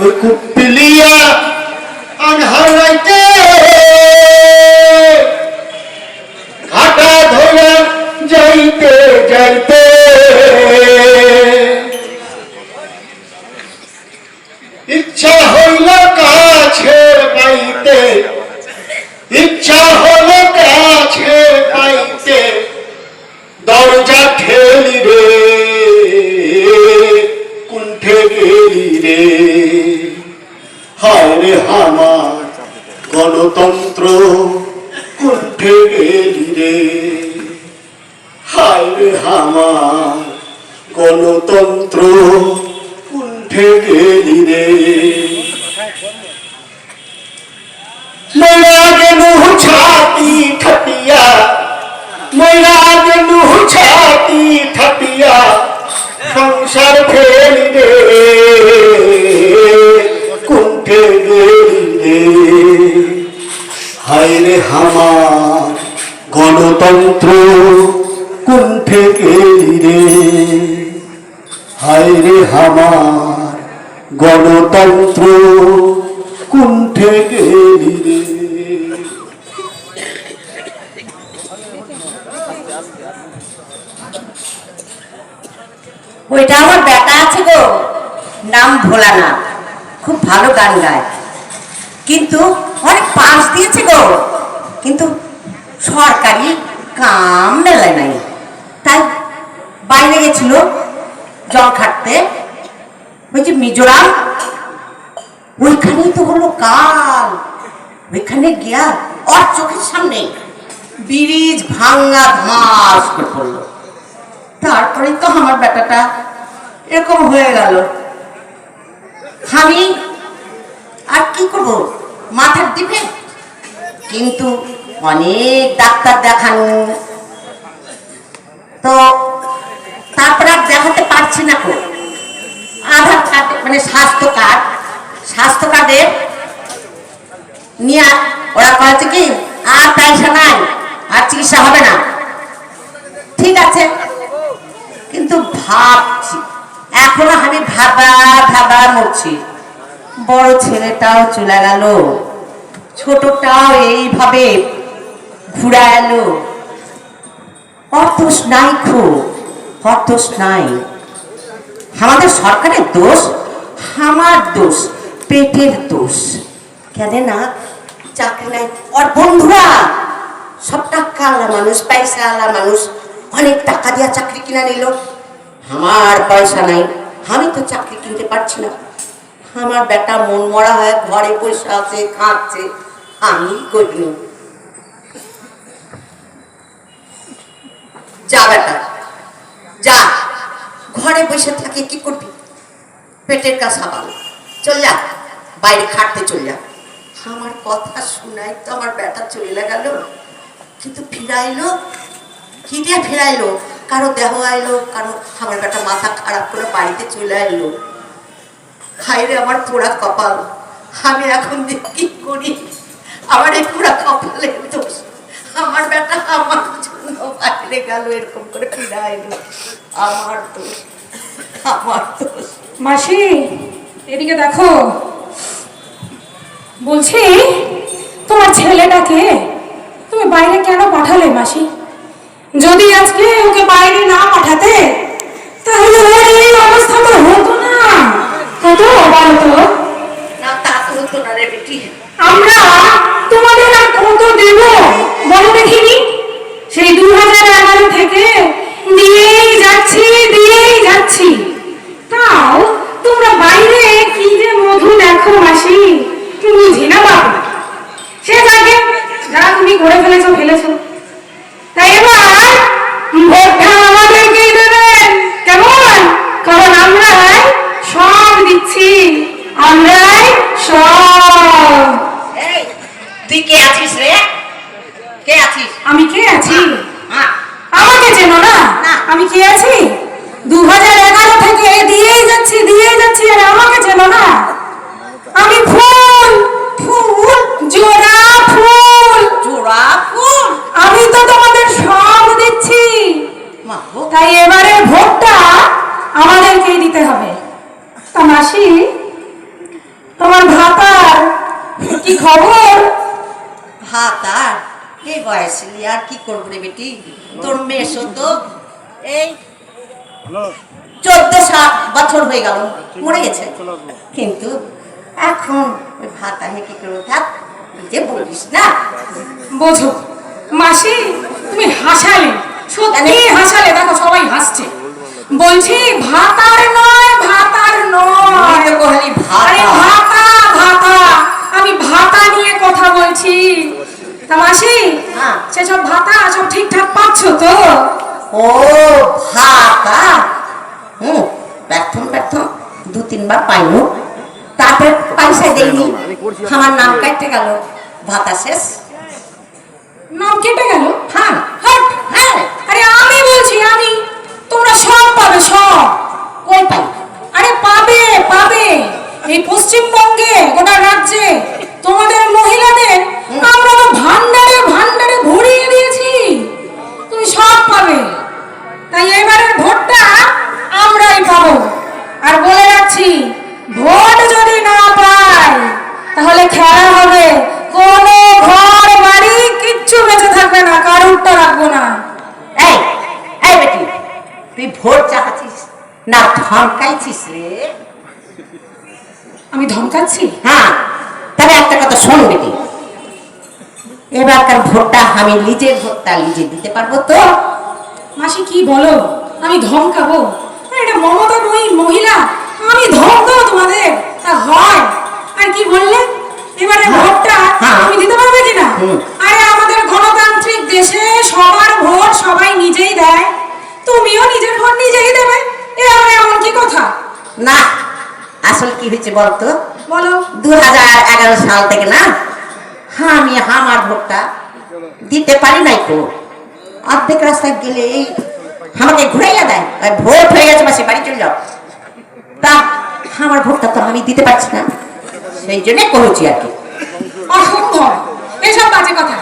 ওই কুপিলিয়া আনহার রাইতে ঘাটা ধরে যাইতে যাইতে ইচ্ছা হইল কাছে পাইতে, ইচ্ছা হল কাছে পাইতে, দরজা ঠেলি রে কুণ্ঠে গেলি রে। হায় রে আমার গণতন্ত্র কুণ্ঠে গেলি রে, হায় রে আমার গণতন্ত্র কুণ্ঠে গেলি রে। মরা গেলু ছাতি ঠাপিয়া, মরা গেলু ছাতি ঠাপিয়া, সংসার ফেলি রে কুণ্ঠে গেলি রে। হায় রে আমার গণতন্ত্র কুণ্ঠে গেলি রে, হায় রে আমার গণতন্ত্র কুণ্ঠে গেলি রে। ওইটা আমার বেটা আছে গো, নাম ভোলানাথ, খুব ভালো গান গায়, কিন্তু অনেক পাস দিয়েছে গো, কিন্তু সরকারি কাম মেলায় নাই, তাই বাইরে গেছিল জল খাটতে, ওই যে মিজোরাম, ওইখানেই তো হলো কাল, ওইখানে গিয়া ওর চোখের সামনে ব্রিজ ভাঙ্গা ধস করে পড়লো। তারপরে তো আমার বেটাটা এরকম হয়ে গেল। আমি আর কি করবো, মাথার দিবে, কিন্তু অনেক ডাক্তার দেখানো, তো তারপরে আর দেখাতে পারছি না কো। আধার কার্ড মানে স্বাস্থ্য কার্ডে নিয়ে ওরা বলছে কি আর পয়সা নাই, আর চিকিৎসা হবে না। ঠিক আছে, কিন্তু ভাবছি এখনো আমি ভাবা মরছি। বড় ছেলেটাও চলে গেল, ছোটটাও এইভাবে ঘুরা এলো, অর্থস নাই, খুব অর্থস নাই। আমাদের সরকারের দোষ, আমার দোষ, পেটের দোষ। কেন না চাকরি নাই, ওর বন্ধুরা সব টাকা আলা মানুষ, পয়সা আলা মানুষ, অনেক টাকা দিয়া চাকরি কিনা নিল। আমার পয়সা নাই, আমি তো চাকরি কিনতে পারছি না। আমার বেটা মন মরা হয়ে ঘরে বসে আছে, কাঁদছে, আমি করি। যা বেটা যা, ঘরে বসে থাকে কি করবি, পেটের কাছে আবার চল যা, বাইরে খাটতে চল যা। আমার কথা শোনাই তো আমার বেটা চলে গেল, কিন্তু ফিরাইলো কি দিয়ে ফিরাইলো, কারো দেহ আইলো, কারো আমার বেটা মাথা খারাপ করে বাড়িতে চলে এলো। হায়রে আমার পোড়া কপাল, আমি এখন কি করি, আমার এই পোড়া কপালের দোষ। আমার বেটা আমার জন্য বাইরে গেল, এরকম করে ফিরাইলো, আমার দোষ, আমার দোষ। মাসি এদিকে দেখো, বলছি তোমার ছেলেটাকে তুমি বাইরে কেন পাঠালে মাসি? যদি আজকে ওকে বাইরে না পাঠাতে তাহলে ওর এই অবস্থা তো হতো না, হতো বলতো না? তা তো হতো না রে বেটি। আমরা তোমাদের আর কত দেব বলো দেখিনি? সেই 2011 থেকে দিয়েই যাচ্ছি, তাও তোমরা বাইরে কি যে মধু দেখো মাসি, বুঝি না বাবা। সে যাকে যা তুমি করে ফেলেছো, তাই এবার ভোটটা আমাদেরকেই দেবেন, কেমন? কারণ আমরাই সব দিচ্ছি, আমরাই সব। এই তুই কে আছিস রে? কে আছিস? আমি কে আছি? আমাকে চেনো না? আমি কে আছি? 2011 থেকে দিয়েই যাচ্ছি, আর আমাকে চেনো না? আমি ফুল, জোড়া ফুল, আমি তো তোমাদের সব দিচ্ছি। তাই এবারে খবর? ভাত আর এই বয়সে আর কি করবো রে বেটি, তোর মেয়েসো তো এই 14 বছর হয়ে গেল মরে গেছে, কিন্তু এখন ওই ভাত আমি কি করবো? থাক, যে বলিস না। বোঝো মাসি, তুমি হাসালে, সত্যি হাসালে, দেখো সবাই হাসছে। বলছি ভাতার নয়, ভাতার নয়, তুই তো বললি আরে ভাতা। ভাতা ভাতা, আমি ভাতা নিয়ে কথা বলছি। তা মাসি, হ্যাঁ। সেসব ভাতা সব ঠিকঠাক পাচ্ছ তো? ও ভাতা, প্রথম 2-3 বার পাইলো, তারপরে পয়সা দেয়নি, আমার নাম কাটতে গেল, ভাতা শেষ। নাম কেটে গেল? হ্যাঁ হাট! হ্যাঁ, আরে আমি বলছি, আমি, তোমরা সব পাবে, সব। ওই পাই। আরে পাবে পাবে, এই পশ্চিমবঙ্গে গোটা রাজ্যে তোমাদের মহিলাদের আমরা তো ভান্ডারে ভান্ডারে ভরিয়ে দিয়েছি, তুমি সব পাবে। তাই এবারের ভোটটা আমরাই পাবো। আর বলে রাখছি, ভোট যদি না পাই তাহলে খেলা হবে, কোনো ঘর বাড়ি কিচ্ছু বেঁচে থাকবে না, কারুরটা রাখবো না। এই এই বেটি, তুই ভোট চাচ্ছিস না ধমকাইছিস রে? আমি ধমকাচ্ছি? হ্যাঁ, তবে একটা কথা শোন বেটি, এবারকার ভোটটা আমি নিজের ভোটটা নিজে দিতে পারবো তো? মাসি কি বলো, আমি ধমকাবো? এটা মমতা নই মহিলা, আমি ধমকাবো তোমাদের? তা হয়? আর কি বললে, এবারে ভোটটা তুমি দিতে পারবে কিনা? আরে আমাদের গণতান্ত্রিক দেশে সবার ভোট সবাই নিজেই দেয়, তুমিও নিজের ভোট নিজেই দেবে, এবারে এমন কি কথা? না, আসলে কি হয়েছে বলতো, বলো। 2011 সাল থেকে না আমি আমার ভোটটা দিতে পারি নাই তো, অর্ধেক রাস্তায় গেলে আমাকে ঘুরাইয়া দেয়, ওই ভোট হয়ে গেছে মাসে বাড়ি চলে যাও। তা আমার ভোটটা তো আমি দিতে পারছি না, সেই জন্য করেছি আর কি। অসম্ভব, এসব বাজে কথা।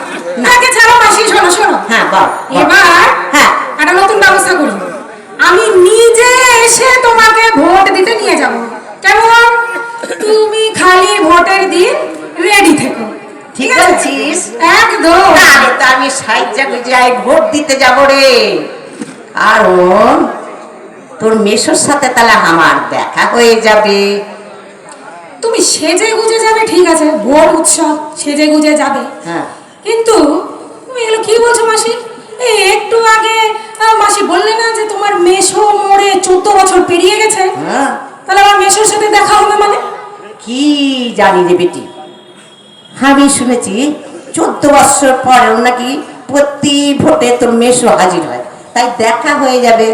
আগে ছাড়ো মাসি, শোনো শোনো, হ্যাঁ বল। এবার হ্যাঁ, একটা নতুন ব্যবস্থা করি, আমি নিজে এসে তোমাকে ভোট দিতে নিয়ে যাব। কেমন? তুমি খালি ভোটের দিন রেডি থেকো, ঠিক আছিস? একদম। আরে তো আমি সাইজা গুজাই ভোট দিতে যাব রে, কারণ তোর মেসোর সাথে তাহলে আমার দেখা হয়ে যাবে। তুমি সেজে গুজে যাবে, ঠিক আছে, ভোট উৎসব সেজে গুজে যাবে, হ্যাঁ, কিন্তু তুমি এগুলো কি বলছো মাসি? এই একটু আগে মাসি বললে না যে তোমার মেসো মরে 14 বছর পেরিয়ে গেছে, হ্যাঁ, তাহলে আমার মেসোর সাথে দেখা হবে মানে? কি জানি রে বেটি, আমি শুনেছি 14 বছর পরেও নাকি প্রতি ভোটে তোর মেসো হাজির হয়, তাই দেখা হয়ে যাবে,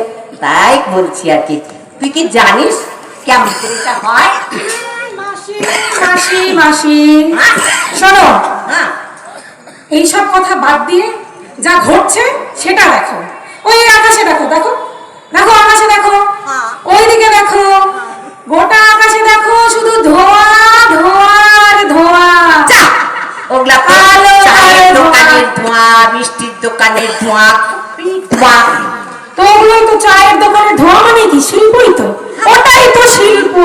তাই বলছি আর কি। তুই কি জানিস কেমন করে এটা হয়? মাসি মাসি মাসি, শোনো, হ্যাঁ, এইসব কথা বাদ দিয়ে যা ঘটছে সেটা দেখো। ওই আকাশে দেখো, দেখো দেখো, আকাশে দেখো, ওইদিকে দেখো, গোটা আকাশে দেখো, শুধু ধোঁয়া ধোঁয়া আর ধোঁয়া। ওগুলা আলো, চায়ের আলো, দোকানের ধোঁয়া, মিষ্টির দোকানের ধোঁয়া, ধোঁয়া। তো ওগুলোই তো চায়ের দোকানে ধোঁয়া, মানে কি শিল্পই তো, ওটাই তো শিল্প,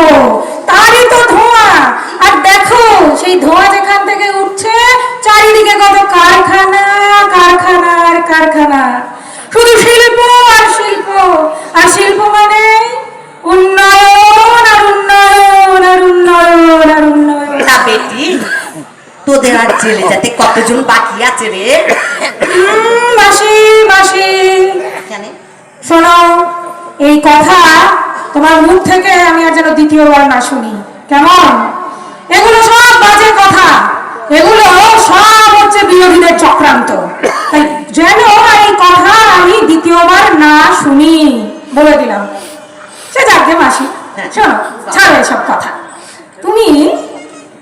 তারই তো ধোঁয়া। আর দেখো সেই ধোঁয়া যেখান থেকে উঠছে, চারিদিকে কত কারখানা কারখানা আর কারখানা, শুধু শিল্প আর শিল্প। আর শিল্প মানে উন্নয়ন আর উন্নয়ন আর উন্নয়ন আর উন্নয়ন। না বেটি, তোদের আর জেলে যেতে কতজন বাকি আছে রে? মাসি মাসি, জানে? শোনো, এই কথা তোমার মুখ থেকে আমি আর যেন দ্বিতীয়বার না শুনি, কেমন? এগুলো সব বাজে কথা, এগুলো সব হচ্ছে বিরোধীদের চক্রান্ত, তাই যেন এই কথা আমি দ্বিতীয়বার না শুনি, বলে দিলাম। সে যাকে মাসি, শোনো, ছাড়ো এসব কথা। তুমি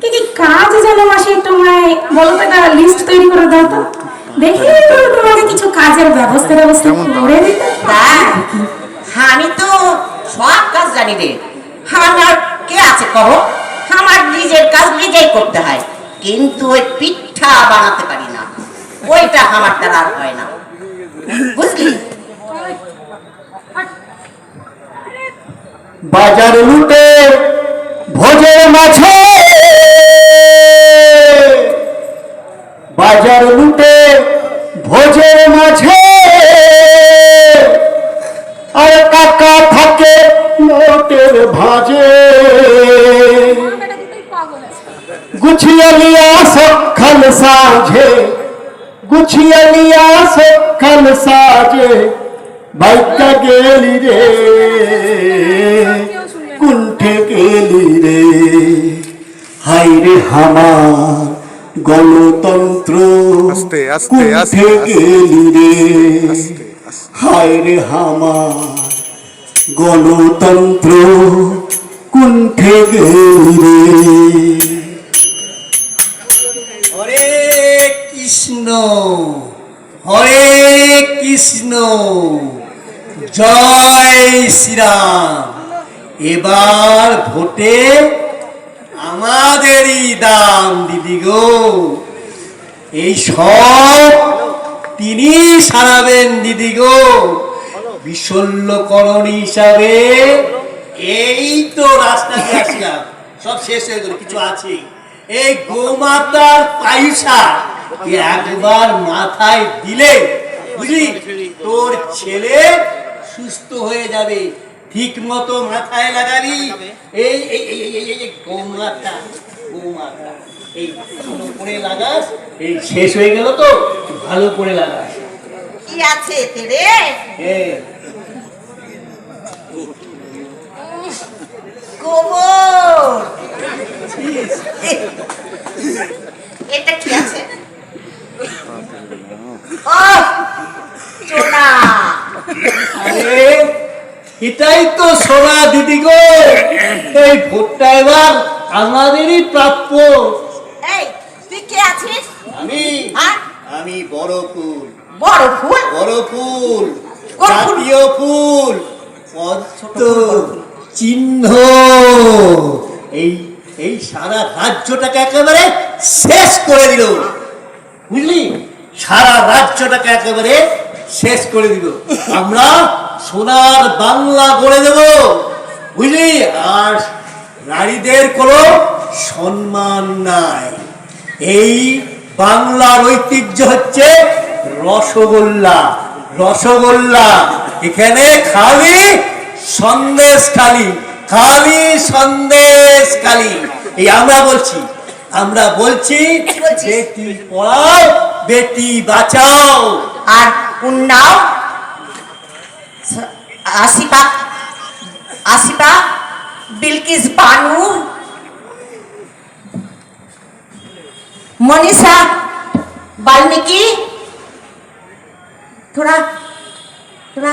কি কি কাজ জানো মাসি, একটু আমায় বলো তো, একটা লিস্ট তৈরি করে দাও তো, দেখি তোমাকে কিছু কাজের ব্যবস্থা করে দিতে। তাই? আমি তো সব কাজ জানি রে, আমার কে আছে কহ, আমার নিজের কাজ নিজেই করতে হয়, কিন্তু ওই পিঠা বানাতে পারি না, ওইটা আমার দ্বারা আর হয় না, বুঝলি? বাজার লুটে ভোজের মাঝে গুছিয়ে লিয়া সকাল সাজে, গুছিয়ে লিয়া সকাল সাজে, বাইকা গেলি রে, কুণ্ঠে গেলি রে। হাই রে আমার গণতন্ত্র, আস্তে, আস্তে, কুণ্ঠে আস্তে, আস্তে। গেলি রে। আস্তে, আস্তে। হাই রে আমার গণতন্ত্র, কুণ্ঠে গেলি রে। হরে কৃষ্ণ, হরে কৃষ্ণ, জয় শ্রীরাম। এবার ভোটে আমাদেরই দাম দিদি গো। এই সব তিনি সারাবেন দিদি গো। বিশল্যকরণ হিসাবে এই তো রাস্তা দিয়ে আসলাম, সব শেষ হয়ে গেল, কিছু আছে। এই গোমাতার পয়সা একবার মাথায় দিলে বুঝলি তোর ছেলে সুস্থ হয়ে যাবে। ঠিক মতো মাথায় লাগাবি। এই এই এই এই এই এই গোমাতা, গোমাতা এই ভালো করে লাগাস। এই শেষ হয়ে গেল তো, ভালো করে লাগাস। কি আছে এতে রে? হ্যাঁ, গোবর। এটা কি আছে? ওহ, চোনা। আরে এটাই তো সোনা দিদি গো। এই ভোটটা এবার আমাদেরই প্রাপ্য। এই তুই কে আছিস? আমি হ্যাঁ? আমি বড় ফুল, বড় ফুল? বড় ফুল, কোন ফুল? জাতীয় ফুল, পদ্ম চিহ্ন। এই এই সারা রাজ্যটাকে একেবারে শেষ করে দিল, বুঝলি? সারা রাজ্যটাকে একেবারে শেষ করে দিল। আমরা সোনার বাংলা গড়ে দেব, বুঝলি? আর নারীদের কোনো সম্মান নাই। এই বাংলার ঐতিহ্য হচ্ছে রসগোল্লা, রসগোল্লা। এখানে খালি সন্দেশ, খালি খালি সন্দেশ, খালি। এই আমরা বলছি, আমরা বলছি বেটি পড়াও, বেটি বাঁচাও। আর উন্নাও আসিফা, আসিফা বিলকিস বানু, মনীষা বাল্মীকি, তোরা তোরা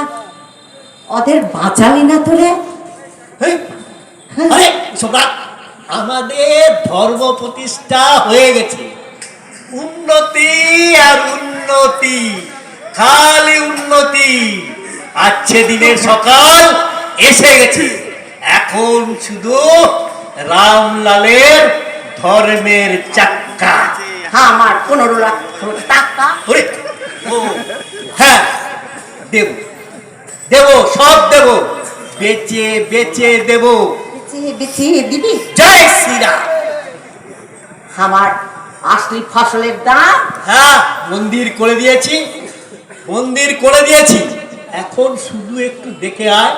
ওদের বাঁচালি না তোরে? হেই, আরে সোনা, আমাদের ধর্ম প্রতিষ্ঠা হয়ে গেছে। উন্নতি আর উন্নতি, খালি উন্নতি। আজকে দিনের সকাল এসে গেছে। এখন শুধু রামলালের ধর্মের চাক্কা। আমার 15 লাখ টাকা। ওরে, ও, হ্যাঁ দেব, দেব, সব দেব, বেচে বেচে দেব। বিছিয়ে দিবি? জয় শ্রীরাম। আমার আসলি ফসলের দাম? হ্যাঁ, মন্দির করে দিয়েছি, মন্দির করে দিয়েছি। এখন শুধু একটু দেখে আয়,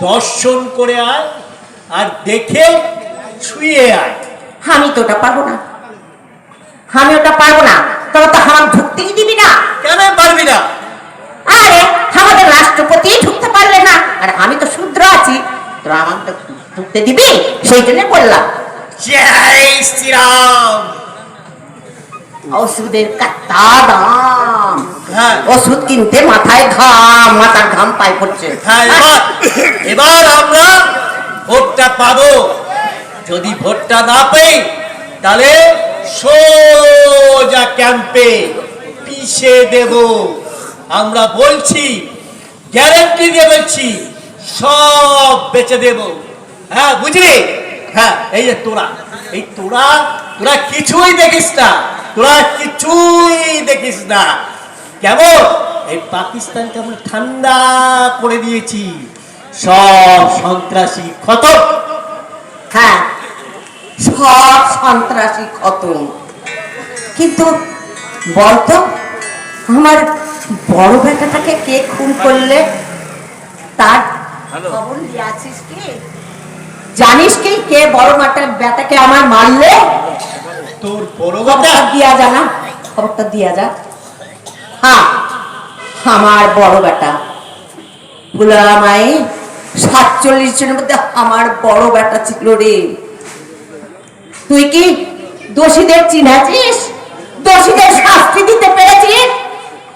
দর্শন করে আয়, আর দেখে ছুঁয়ে আয়। আমি তো ওটা পারবো না, আমি ওটা পারবো না। তবে তো আমার ঢুকতেই দিবি না। কেন পারবি না? আরে আমাদের রাষ্ট্রপতি ঢুকতে পারলে না, আর আমি তো শূদ্র আছি, তোরা আমাকে তো ঢুকতে দিবি, সেই জন্য বললাম। জয় শ্রীরাম। ওষুধের কাটা দাম, হ্যাঁ, ওষুধ কিনতে মাথায় ঘাম, মাথার ঘাম পায়ে পড়ছে। হ্যাঁ, এবার আমরা ভোটটা পাবো। যদি ভোটটা না পাই, তাহলে সোজা ক্যাম্পে পিষে দেব। আমরা বলছি, গ্যারান্টি দিয়ে বলছি, সব বেচে দেব। হ্যাঁ, বুঝলি? হ্যাঁ, এই যে তোরা, এই তোরা তোরা কিছুই দেখিস না, তোরা কিছুই দেখিস না। কেমন এই পাকিস্তান কেমন ঠান্ডা করে দিয়েছি, সব সন্ত্রাসী খতম। হ্যাঁ, সব সন্ত্রাসী খতম। কিন্তু বলতো, আমার বড় বেটাটাকে কে খুন করলে? তার খবর নিয়ে আছিস কি? জানিস কি কে বড় বেটাকে আমার মারলে? তোর বড় খবরটা বেটা দিয়া যা না, খবরটা দিয়া যা। হ্যাঁ, আমার বড় বেটা ভুলামায় 47 জনের মধ্যে আমার বড় বেটা ছিল রে। তুই কি দোষীদের চিনেছিস? দোষীদের শাস্তি দিতে পেরেছিস?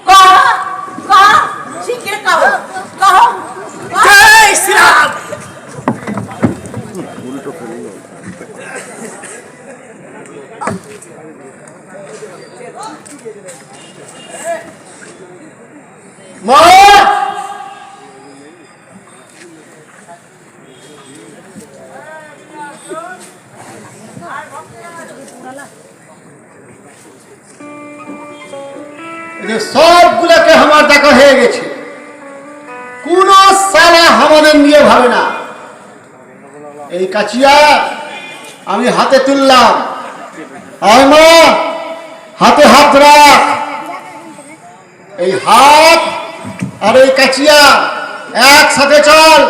কহ, কহ, শিগগির কহ, কহ, কহ। জয় শ্রীরাম। মা সবগুলোকে আমার দেখা হয়ে গেছে, কোন সালা আমাদের নিয়ে ভাবে না। এই কাচিয়া আমি হাতে তুললাম, আর মা হাতে হাত রাখ। এই হাত আর এই কাচিয়া একসাথে চল,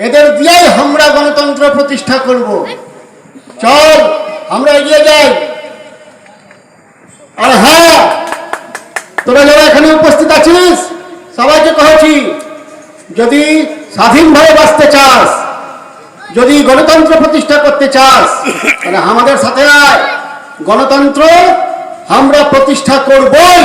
এদের দিয়েই আমরা গণতন্ত্র প্রতিষ্ঠা করব। চল আমরা এগিয়ে যাই। আর হ্যাঁ, তোরা যারা এখানে উপস্থিত আছিস সবাইকে কহেছি, যদি স্বাধীনভাবে বাঁচতে চাস, যদি গণতন্ত্র প্রতিষ্ঠা করতে চাস, তাহলে আমাদের সাথে আয়। গণতন্ত্র আমরা প্রতিষ্ঠা করবই।